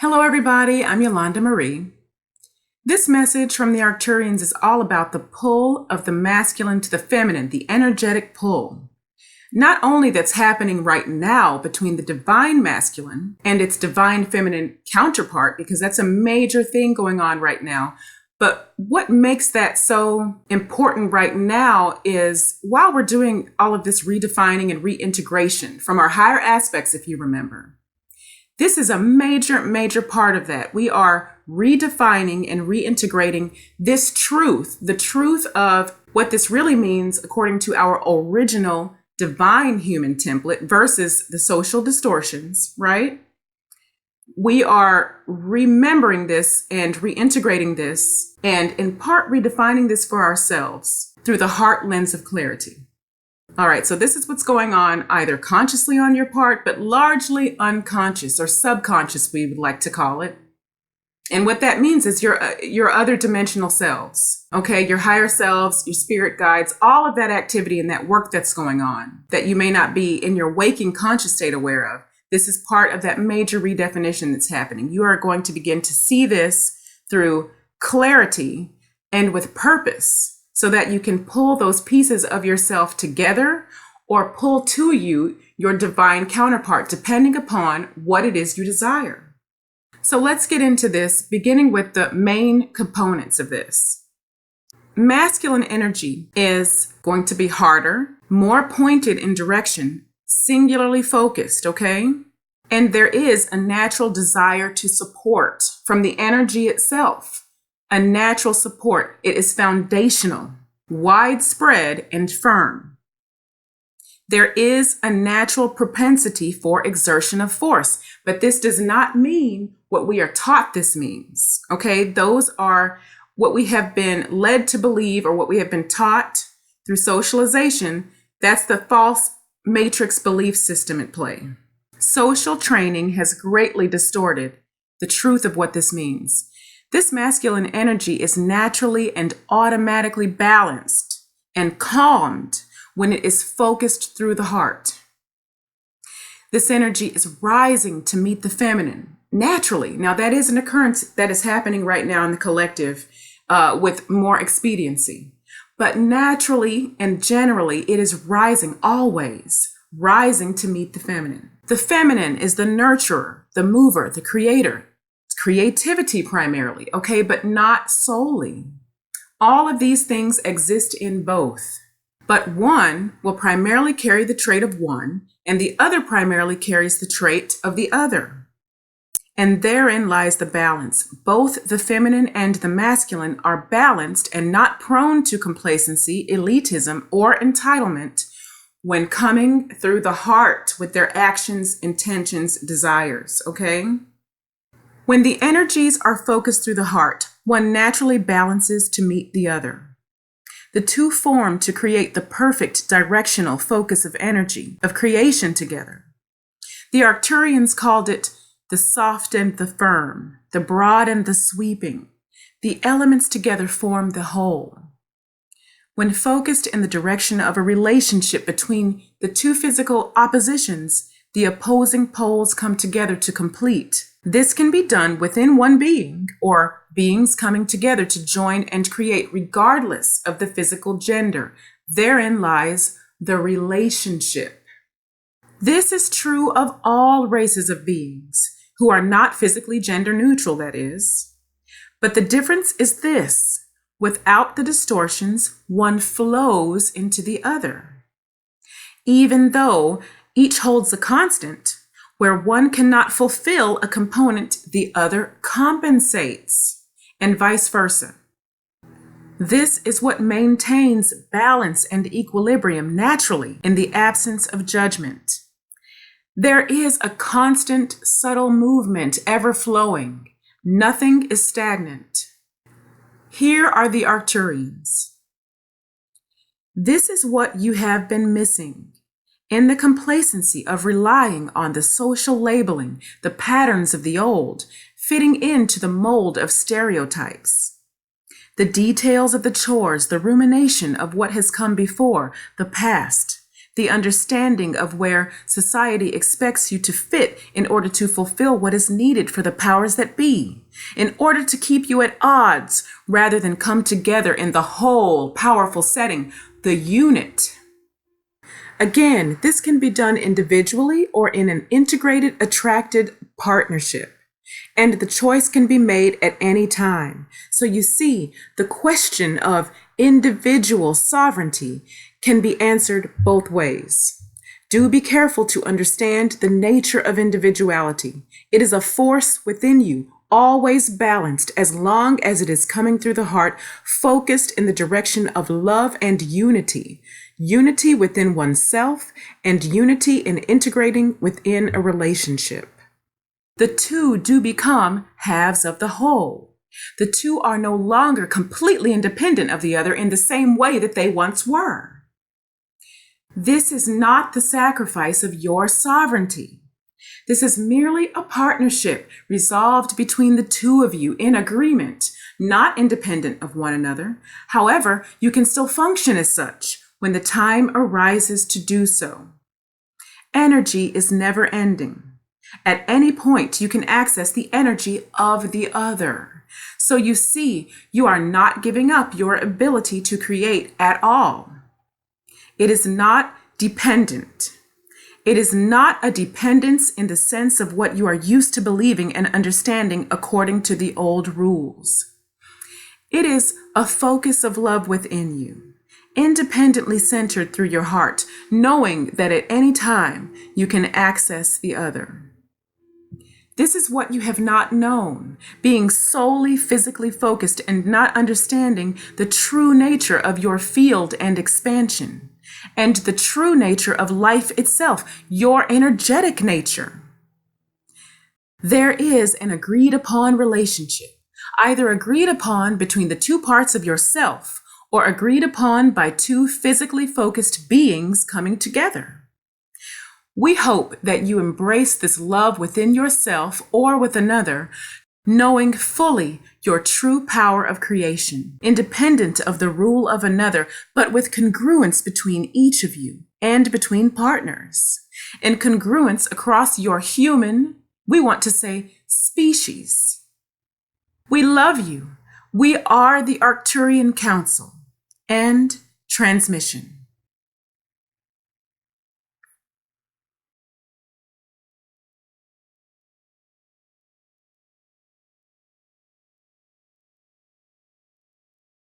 Hello, everybody. I'm Yolanda Marie. This message from the Arcturians is all about the pull of the masculine to the feminine, the energetic pull. Not only that's happening right now between the divine masculine and its divine feminine counterpart, because that's a major thing going on right now, but what makes that so important right now is while we're doing all of this redefining and reintegration from our higher aspects, if you remember, this is a major part of that. We are redefining and reintegrating this truth, the truth of what this really means according to our original divine human template versus the social distortions, right? We are remembering this and reintegrating this and in part redefining this for ourselves through the heart lens of clarity. All right, so this is what's going on either consciously on your part, but largely unconscious or subconscious, we would like to call it. And what that means is your other dimensional selves, okay? Your higher selves, your spirit guides, all of that activity and that work that's going on that you may not be in your waking conscious state aware of. This is part of that major redefinition that's happening. You are going to begin to see this through clarity and with purpose, so that you can pull those pieces of yourself together or pull to you your divine counterpart, depending upon what it is you desire. So let's get into this, beginning with the main components of this. Masculine energy is going to be harder, more pointed in direction, singularly focused, okay? And there is a natural desire to support from the energy itself. A natural support. It is foundational, widespread, and firm. There is a natural propensity for exertion of force, but this does not mean what we are taught this means, okay? Those are what we have been led to believe or what we have been taught through socialization. That's the false matrix belief system at play. Social training has greatly distorted the truth of what this means. This masculine energy is naturally and automatically balanced and calmed when it is focused through the heart. This energy is rising to meet the feminine naturally. Now, that is an occurrence that is happening right now in the collective with more expediency. But naturally and generally, it is rising, always rising to meet the feminine. The feminine is the nurturer, the mover, the creator. Creativity primarily, okay, but not solely. All of these things exist in both, but one will primarily carry the trait of one, and the other primarily carries the trait of the other. And therein lies the balance. Both the feminine and the masculine are balanced and not prone to complacency, elitism, or entitlement when coming through the heart with their actions, intentions, desires, okay? When the energies are focused through the heart, one naturally balances to meet the other. The two form to create the perfect directional focus of energy, of creation together. The Arcturians called it the soft and the firm, the broad and the sweeping. The elements together form the whole. When focused in the direction of a relationship between the two physical oppositions, the opposing poles come together to complete. This can be done within one being or beings coming together to join and create regardless of the physical gender. Therein lies the relationship. This is true of all races of beings who are not physically gender neutral, that is. But the difference is this: without the distortions, one flows into the other. Even though each holds a constant, where one cannot fulfill a component, the other compensates, and vice versa. This is what maintains balance and equilibrium naturally in the absence of judgment. There is a constant, subtle movement ever flowing. Nothing is stagnant. Here are the Arcturians. This is what you have been missing. In the complacency of relying on the social labeling, the patterns of the old, fitting into the mold of stereotypes. The details of the chores, the rumination of what has come before, the past, the understanding of where society expects you to fit in order to fulfill what is needed for the powers that be, in order to keep you at odds rather than come together in the whole powerful setting, the unit. Again, this can be done individually or in an integrated, attracted partnership. And the choice can be made at any time. So you see, the question of individual sovereignty can be answered both ways. Do be careful to understand the nature of individuality. It is a force within you, always balanced as long as it is coming through the heart, focused in the direction of love and unity. Unity within oneself and unity in integrating within a relationship. The two do become halves of the whole. The two are no longer completely independent of the other in the same way that they once were. This is not the sacrifice of your sovereignty. This is merely a partnership resolved between the two of you in agreement, not independent of one another. However, you can still function as such when the time arises to do so. Energy is never ending. At any point, you can access the energy of the other. So you see, you are not giving up your ability to create at all. It is not dependent. It is not a dependence in the sense of what you are used to believing and understanding according to the old rules. It is a focus of love within you, independently centered through your heart, knowing that at any time you can access the other. This is what you have not known, being solely physically focused and not understanding the true nature of your field and expansion, and the true nature of life itself, your energetic nature. There is an agreed upon relationship, either agreed upon between the two parts of yourself or agreed upon by two physically focused beings coming together. We hope that you embrace this love within yourself or with another, knowing fully your true power of creation, independent of the rule of another, but with congruence between each of you and between partners, and congruence across your human, we want to say, species. We love you. We are the Arcturian Council. End transmission.